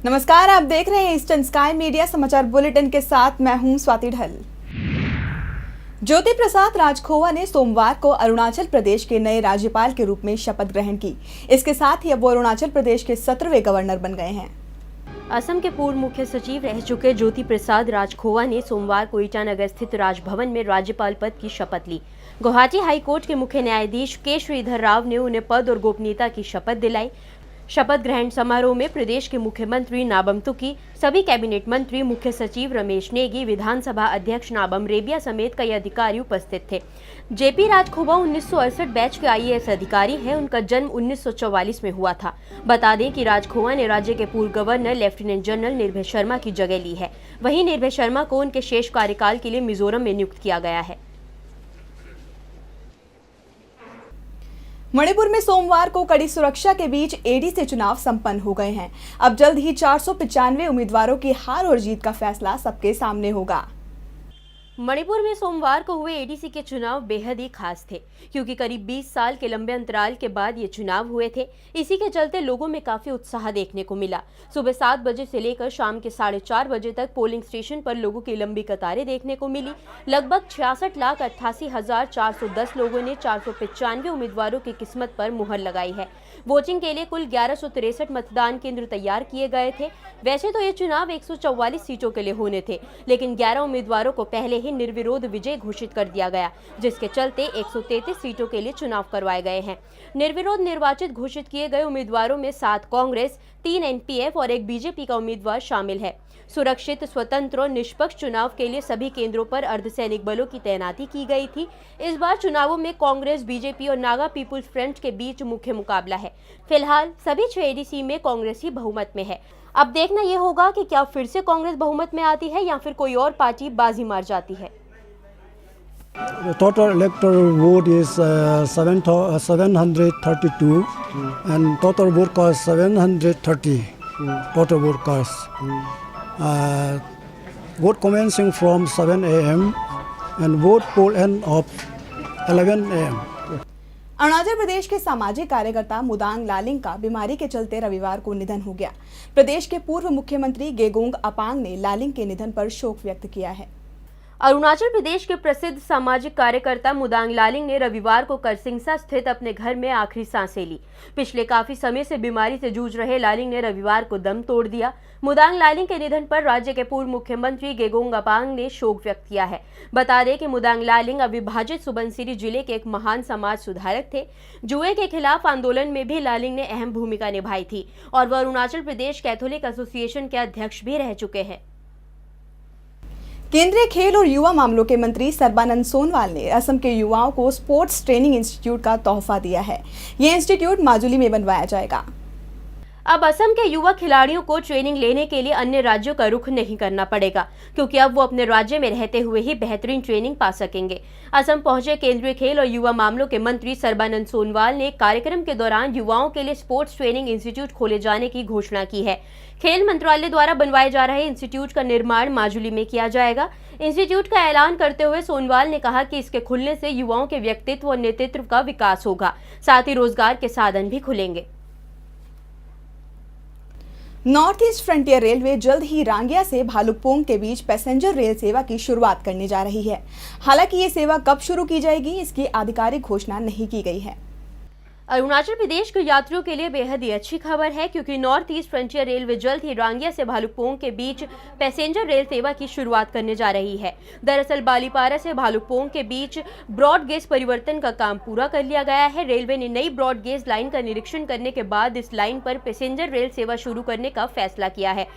नमस्कार, आप देख रहे हैं ईस्टर्न स्काई मीडिया समाचार बुलेटिन के साथ मैं हूं स्वाति ढल। ज्योति प्रसाद राजखोवा ने सोमवार को अरुणाचल प्रदेश के नए राज्यपाल के रूप में शपथ ग्रहण की। इसके साथ ही अब वो अरुणाचल प्रदेश के 17वें गवर्नर बन गए हैं। असम के पूर्व मुख्य सचिव रह चुके ज्योति प्रसाद राजखोवा ने सोमवार को ईटानगर स्थित राजभवन में राज्यपाल पद की शपथ ली। गुवाहाटी हाईकोर्ट के मुख्य न्यायाधीश के श्रीधर राव ने उन्हें पद और गोपनीयता की शपथ दिलाई। शपथ ग्रहण समारोह में प्रदेश के मुख्यमंत्री नाबम तुकी, सभी कैबिनेट मंत्री, मुख्य सचिव रमेश नेगी, विधानसभा अध्यक्ष नाबम रेबिया समेत कई अधिकारी उपस्थित थे। जेपी राजखोवा 1968 बैच के आईएएस अधिकारी हैं। उनका जन्म 1944 में हुआ था। बता दें कि राजखोवा ने राज्य के पूर्व गवर्नर लेफ्टिनेंट जनरल निर्भय शर्मा की जगह ली है। वहीं निर्भय शर्मा को उनके शेष कार्यकाल के लिए मिजोरम में नियुक्त किया गया है। मणिपुर में सोमवार को कड़ी सुरक्षा के बीच एडीसी चुनाव संपन्न हो गए हैं। अब जल्द ही 495 उम्मीदवारों की हार और जीत का फैसला सबके सामने होगा। मणिपुर में सोमवार को हुए एडीसी के चुनाव बेहद ही खास थे, क्योंकि करीब 20 साल के लंबे अंतराल के बाद ये चुनाव हुए थे। इसी के चलते लोगों में काफी उत्साह देखने को मिला। सुबह 7 बजे से लेकर शाम के 4:30 बजे तक पोलिंग स्टेशन पर लोगों की लंबी कतारें देखने को मिली। लगभग 66,88,410 लोगों ने 495 उम्मीदवारों की किस्मत पर मुहर लगाई है। वोटिंग के लिए कुल 1163 मतदान केंद्र तैयार किए गए थे। वैसे तो ये चुनाव 144 सीटों के लिए होने थे, लेकिन 11 उम्मीदवारों को पहले ही निर्विरोध विजय घोषित कर दिया गया, जिसके चलते 133 सीटों के लिए चुनाव करवाए गए हैं। निर्विरोध निर्वाचित घोषित किए गए उम्मीदवारों में 7 कांग्रेस, 3 एनपीएफ और 1 बीजेपी का उम्मीदवार शामिल है। सुरक्षित, स्वतंत्र और निष्पक्ष चुनाव के लिए सभी केंद्रों पर अर्धसैनिक बलों की तैनाती की गई थी। इस बार चुनावों में कांग्रेस, बीजेपी और नागा पीपुल्स फ्रंट के बीच मुख्य मुकाबला है। फिलहाल सभी 6 एडीसी में कांग्रेस ही बहुमत में है। अब देखना यह होगा कि क्या फिर से कांग्रेस बहुमत में आती है या फिर कोई और पार्टी बाजी मार जाती है। The total electoral vote is 732 and total vote cast 730 total vote cast. Vote commencing from 7 a.m. and vote poll end of 11 a.m. Arunachal Pradesh के सामाजिक कार्यकर्ता मुदांग लालिंग का बीमारी के चलते रविवार को निधन हो गया। प्रदेश के पूर्व मुख्यमंत्री गेगोंग अपांग ने लालिंग के निधन पर शोक व्यक्त किया है। अरुणाचल प्रदेश के प्रसिद्ध सामाजिक कार्यकर्ता मुदांग लालिंग ने रविवार को करसिंगसा स्थित अपने घर में आखिरी सांसें ली। पिछले काफी समय से बीमारी से जूझ रहे लालिंग ने रविवार को दम तोड़ दिया। मुदांग लालिंग के निधन पर राज्य के पूर्व मुख्यमंत्री गेगोंग अपांग ने शोक व्यक्त किया है। बता दें कि मुदांग लालिंग अविभाजित सुबनसिरी जिले के एक महान समाज सुधारक थे। जुए के खिलाफ आंदोलन में भी लालिंग ने अहम भूमिका निभाई थी और वह अरुणाचल प्रदेश कैथोलिक एसोसिएशन के अध्यक्ष भी रह चुके हैं। केंद्रीय खेल और युवा मामलों के मंत्री सर्बानंद सोनोवाल ने असम के युवाओं को स्पोर्ट्स ट्रेनिंग इंस्टीट्यूट का तोहफा दिया है। यह इंस्टीट्यूट माजुली में बनवाया जाएगा। अब असम के युवा खिलाड़ियों को ट्रेनिंग लेने के लिए अन्य राज्यों का रुख नहीं करना पड़ेगा, क्योंकि अब वो अपने राज्य में रहते हुए ही बेहतरीन ट्रेनिंग पा सकेंगे। असम पहुंचे केंद्रीय खेल और युवा मामलों के मंत्री सर्बानंद सोनोवाल ने कार्यक्रम के दौरान युवाओं के लिए स्पोर्ट्स ट्रेनिंग इंस्टीट्यूट खोले जाने की घोषणा की है। खेल मंत्रालय द्वारा बनवाए जा रहे इंस्टीट्यूट का निर्माण माजुली में किया जाएगा। इंस्टीट्यूट का ऐलान करते हुए सोनोवाल ने कहा कि इसके खुलने से युवाओं के व्यक्तित्व और नेतृत्व का विकास होगा, साथ ही रोजगार के साधन भी खुलेंगे। नॉर्थ ईस्ट फ्रंटियर रेलवे जल्द ही रांगिया से भालुकपोंग के बीच पैसेंजर रेल सेवा की शुरुआत करने जा रही है। हालांकि ये सेवा कब शुरू की जाएगी, इसकी आधिकारिक घोषणा नहीं की गई है। अरुणाचल प्रदेश के यात्रियों के लिए बेहद ही अच्छी खबर है, क्योंकि नॉर्थ ईस्ट फ्रंटियर रेलवे जल्द ही रांगिया से भालुकपोंग के बीच पैसेंजर रेल सेवा की शुरुआत करने जा रही है। दरअसल बालीपारा से भालुकपोंग के बीच ब्रॉड गेज परिवर्तन का काम पूरा कर लिया गया है। रेलवे ने नई ब्रॉड गेज लाइन का निरीक्षण करने के बाद इस लाइन पर पैसेंजर रेल सेवा शुरू करने का फैसला किया है।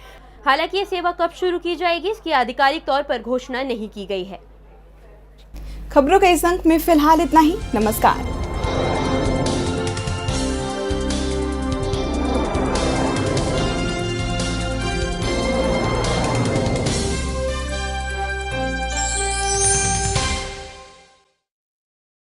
हालांकि ये सेवा कब शुरू की जाएगी, इसकी आधिकारिक तौर पर घोषणा नहीं की गई है। खबरों के इस अंक में फिलहाल इतना ही। नमस्कार।